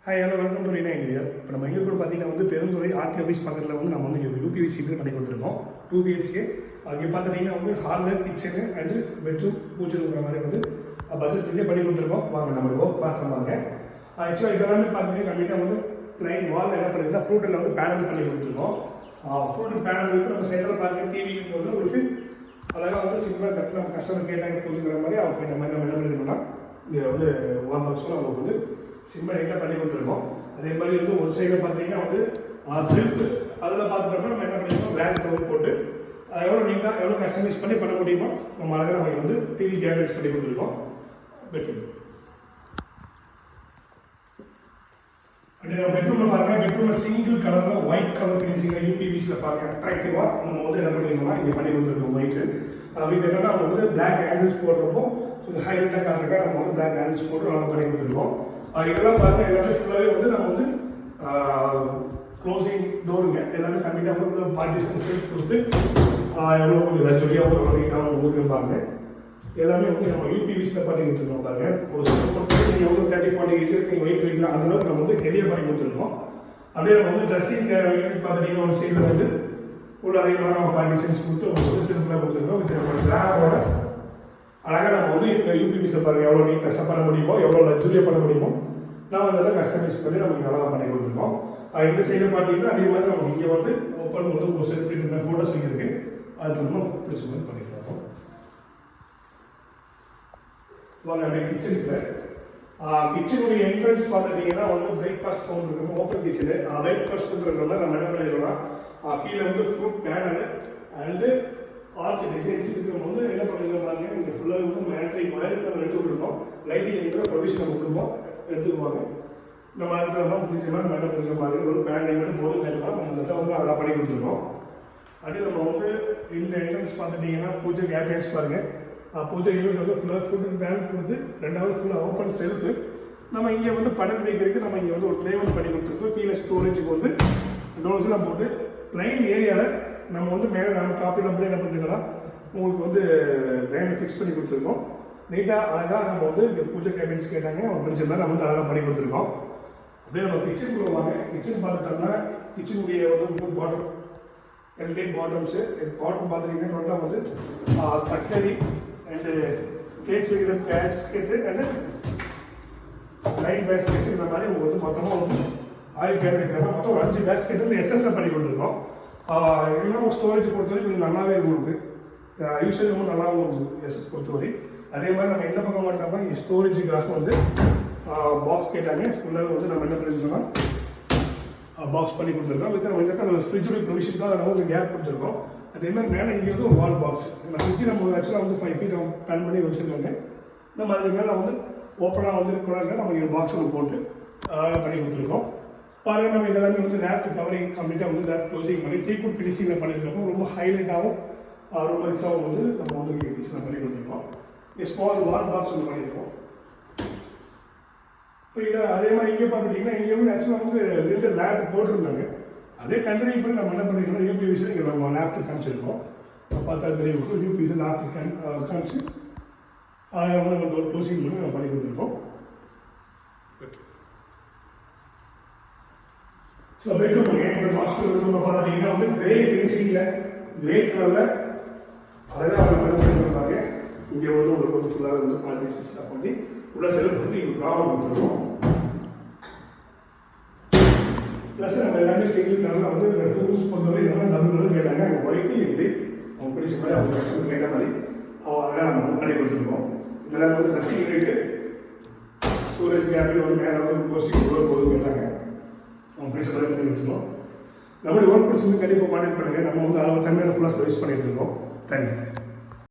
Hi hello welcome to Reena India. இப்போ நம்ம எங்கே கூட பார்த்தீங்கன்னா வந்து பெருந்துறை ஆர்டி ஆஃபீஸ் பக்கத்தில் வந்து நம்ம வந்து யூபிவி சீட்டு பண்ணி கொடுத்துருக்கோம் 2 BHK. அங்கே பார்த்துட்டிங்கன்னா வந்து ஹாலில் கிச்சனு அண்டு பெட்ரூம் பூஜைங்கிற மாதிரி வந்து பட்ஜெட் ஃப்ரீயாக பண்ணி கொடுத்துருக்கோம். வாங்க நம்ம ஒர்க் பார்க்குறாங்க. ஆக்சுவலாக இதெல்லாமே பார்த்தீங்கன்னா கம்ப்ளீட்டாக வந்து பிளைன் வால் என்ன பண்ணிருக்கோம்னா ஃப்ரூட்டில் வந்து பேனல் பண்ணி கொடுத்துருக்கோம். ஃப்ரூட் பேனல் வந்து நம்ம சென்டரில் பார்க்குற டிவிக்கு வந்து உங்களுக்கு அழகாக வந்து சிம்பிளாக கட்டு நம்ம கஸ்டமர் கேட்டாங்க புரிஞ்சுக்கிற மாதிரி அவங்க இந்த மாதிரி நம்ம என்ன பண்ணிருக்கோம்னா இங்கே வந்து வால் பாக்ஸும் அவங்களுக்கு வந்து சிம்பிள் எல்லாம் பண்ணி கொடுத்துருக்கோம். அதே மாதிரி வந்து ஒரு சைடில் பார்த்தீங்கன்னா வந்து செல்ஃப் அதில் பார்த்துட்டோம்னா நம்ம என்ன பண்ணிருக்கோம் கிளாஸ் கவர் போட்டு எவ்வளோ நீட்டாக எவ்வளோ கஸ்டமைஸ் பண்ணி பண்ண முடியுமோ நம்ம அழகாக நம்ம வந்து டிவி கேபினட்ஸ் பண்ணி கொடுத்துருக்கோம். பெட்ரூம் பெட்ரூமில் பாருங்க, பெட்ரூமில் சிங்கிள் கலரில் ஒயிட் கலர் ஃபினிஷிங்கில் யூபிவிஸில் பாருங்க அட்ராக்டிவாக நம்ம வந்து என்ன பண்ணிருக்கோம்னா இங்கே பண்ணி கொடுத்துருக்கோம் ஒயிட்டு. இது என்னன்னா அவங்க வந்து பிளாக் ஹேண்டில்ஸ் போடுறப்போ கொஞ்சம் ஹைலைட்டாக காட்டுறக்கா நம்ம வந்து பிளாக் ஹேண்டில்ஸ் போட்டு நம்ம பண்ணி கொடுத்துருக்கோம். இதெல்லாம் பாருங்க எல்லாமே ஃபுல்லாகவே வந்து நம்ம வந்து க்ளோசிங் டோருங்க எல்லாமே கம்மியாக வந்து பார்ட்டிஷன் செல்ஃப் கொடுத்து எவ்வளோ கொஞ்சம் லட்சடியாக எவ்வளோ நீட்டாக உங்களுக்கு பாருங்க எல்லாமே வந்து நம்ம யூபிவிஸில் பண்ணி கொடுத்துருக்கோம். பாருங்க ஒரு நீங்கள் எவ்வளோ 30-40 கேஜி நீங்கள் வெயிட் வைக்கலாம் அந்தளவுக்கு நம்ம வந்து ஹெவியாக பண்ணி கொடுத்துருக்கோம். அப்படியே நம்ம வந்து ட்ரெஸ்ஸிங் பார்த்துட்டீங்கன்னா ஒரு சைடில் வந்து உள்ள அதிகமாக நம்ம பார்ட்டிஷன்ஸ் கொடுத்து வந்து சிம்பிளாக கொடுத்துருக்கோம். வித் நம்ம கிளாஸோட அழகாக நம்ம வந்து இந்த யூபிவிஸில் பாருங்கள் எவ்வளோ நீட்டாக பண்ண முடியுமோ எவ்வளோ லக்ஸுரியாக பண்ண முடியுமோ நம்ம அதெல்லாம் கஸ்டமைஸ் பண்ணி நமக்கு நல்லா பண்ணி கொடுத்துருக்கோம். இந்த சைடு பார்த்தீங்கன்னா அதே மாதிரி நம்ம இங்கே வந்து ஓப்பன் வந்து ஒரு செல்ஃபி இந்த ஃபோட்டோஸ் இருக்கு அது நம்ம பிடிச்ச மாதிரி பண்ணிக்கலாம். வாங்க அப்படியே கிச்சனுக்கு கிச்சனுடைய என்ட்ரன்ஸ் பார்த்துட்டீங்கன்னா வந்து பிரேக்ஃபாஸ்ட் கவுண்டர் இருக்கும். ஓப்பன் கிச்சனு பிரேக்ஃபாஸ்ட்ங்கிறதுனால நம்ம என்ன பண்ணிடுறோம்னா கீழே வந்து fruit panel and arch designs இருக்கிறவங்க வந்து என்ன பண்ணிருக்காங்க இங்கே ஃபுல்லாக வந்து மேட்ரிக் வயர் நம்ம எடுத்துக்கிட்டோம். லைட்டிங் இருக்கிற ப்ரொவிஷன் நம்ம கொடுப்போம் எடுத்துக்குவாங்க. நம்ம அதுக்கெல்லாம் பிடிச்சமாக நம்ம என்ன பண்ணிருக்க மாதிரி ஒரு பேண்டிங் வந்து போதும் கேட்கலாம் நம்ம இந்த வந்து அழகாக பண்ணி கொடுத்துருக்கோம். அப்படியே நம்ம வந்து இந்த என்ட்ரன்ஸ் பார்த்துட்டிங்கன்னா பூஜை கேபினட்ஸ் பாருங்கள். பூஜை யூனிட் வந்து ஃபுல்லாக ஃபுட் பேன் கொடுத்து ரெண்டாவது ஃபுல்லாக ஓப்பன் செல்ஃபு. நம்ம இங்கே வந்து படம் வைக்கிறதுக்கு நம்ம இங்கே வந்து ஒரு ட்ரே வந்து பண்ணி கொடுத்துருக்கோம். கீழே ஸ்டோரேஜுக்கு வந்து டோர்ஸ்லாம் போட்டு பிளைன் ஏரியாவில் நம்ம வந்து மேலே நம்ம காப்பி நம்பர் என்ன பண்ணிருக்கலாம் உங்களுக்கு வந்து லைன் ஃபிக்ஸ் பண்ணி கொடுத்துருக்கோம். நீட்டாக அழகாக நம்ம வந்து இங்கே பூஜை கேபின்ஸ் கேட்டாங்க அவங்க பிடிச்ச மாதிரி நம்ம வந்து அழகாக பண்ணி கொடுத்துருக்கோம். அப்படியே நம்ம கிச்சனுக்கு வருவாங்க. கிச்சன் பார்த்துட்டோம்னா கிச்சனுடைய வந்து பாட்டம் எல்கேட் பாட்டம்ஸு பாட்டம் பார்த்துட்டிங்கன்னா டோட்டலாக வந்து கட்லரி அண்டு கேக்ஸ் வைக்கிற பேஸ்கெட்டு அண்டு லைன் பேஸ்கெட்ஸ் இந்த மாதிரி உங்களுக்கு வந்து மொத்தமாக வந்து ஆயில் கேர் வைக்கிறாங்க. மொத்தம் ஒரு 5 பேஸ்கெட் வந்து எஸ்எஸ்எல் பண்ணி கொடுத்துருக்கோம். எல்லாம் ஸ்டோரேஜ் பொறுத்தவரை கொஞ்சம் நல்லாவே உங்களுக்கு யூஸ்வலி ரொம்ப நல்லாவும் இருக்குது எஸ்எஸ் பொறுத்தவரை. அதே மாதிரி நம்ம எந்த பக்கம் மாட்டோம்னா இங்கே ஸ்டோரேஜுக்காக வந்து பாக்ஸ் கேட்டாங்க ஃபுல்லாக வந்து நம்ம என்ன பண்ணிருக்கோம்னா பாக்ஸ் பண்ணி கொடுத்துருக்கோம். வித் நம்ம இந்த ஃப்ரிட்ஜுடைய ப்ரொவிஷனுக்காக நம்ம வந்து கேப் கொடுத்துருக்கோம். அதே மாதிரி மேலே இங்கே வந்து ஒரு வால் பாக்ஸ் நம்ம ஃப்ரிட்ஜு நம்ம ஆக்சுவலாக வந்து 5 feet பிளான் பண்ணி வச்சுருக்காங்க. நம்ம அதுக்கு மேலே வந்து ஓப்பனாக வந்து இருக்கக்கூடாது நம்ம இங்கே பாக்ஸ் ஒன்று போட்டு பண்ணி கொடுத்துருக்கோம். பாருங்கள் நம்ம இதெல்லாமே வந்து லேப் கவரிங் கம்ப்ளீட்டாக வந்து லேப் க்ளோசிங் பண்ணி டீக்குட் ஃபினிஷிங்கில் பண்ணியிருக்கோம். ரொம்ப ஹைலைட்டாகவும் ரொம்ப ரிச்சாகவும் வந்து நம்ம வந்து கிச்சனில் பண்ணி கொடுத்துருக்கோம். ஸ்மால் வால் பாக்ஸ் ஒன்று பண்ணியிருக்கோம். இப்போ இதை அதே மாதிரி இங்கே பார்த்துட்டிங்கன்னா இங்கே வந்து ஆக்சுவலாக வந்து 2 லேப் போட்டிருந்தாங்க. அதே கண்டினியூ பண்ணி நம்ம என்ன பண்ணிருக்கோம் யூபிவிஸில் இங்கே நம்ம லேப்டாப் காமிச்சிருக்கோம். பார்த்தா தெரிய விட்டு யூபிவிஸில் லேப்டாப் காமிச்சு அதை வந்து நம்ம ஒரு க்ளோசிங் பண்ணி நம்ம பண்ணி கொடுத்துருக்கோம். ஸோ பெட்ரூம் எங்கள் மாஸ்டர் ரூமில் பார்த்துட்டிங்கன்னா வந்து கிரே ஃபினிஷிங்கில் கிரே கலரில் அழகாக அவங்க பண்ணிருக்காங்க. இங்கே வந்து உங்களுக்கு வந்து ஃபுல்லாக வந்து பார்ட்டிஷன்ஸ்லாம் பண்ணி உள்ள செலவு பண்ணி இங்கே ப்ராப்ளம் கொடுத்துருக்கோம். ப்ளஸ் நம்ம எல்லாமே சிங்கிள் கலரில் வந்து 2 ரூம்ஸ் பொறுத்தவரை எல்லாமே டபுள் கலர் கேட்டாங்க. அங்கே ஒயிட்டு எது அவங்க பிடிச்ச மாதிரி அவங்க கஷ்டப்பட்டு கேட்ட மாதிரி அதெல்லாம் நம்ம பண்ணி கொடுத்துருக்கோம். இதெல்லாம் வந்து ட்ரெஸ்ஸிங் யூனிட்டு ஸ்டோரேஜ் கேபிள் வந்து மேலே வந்து போஸ்டிங் போதும் கேட்டாங்க அவங்க பிடிச்ச மாதிரி பண்ணி கொடுத்துருக்கோம். நம்மளுடைய ஒர்க் பிடிச்சது கண்டிப்பாக கான்டெக்ட் பண்ணுங்கள். நம்ம வந்து அளவு தன்மையான ஃபுல்லாக சர்வீஸ் பண்ணிட்டு இருக்கோம். தேங்க்யூ.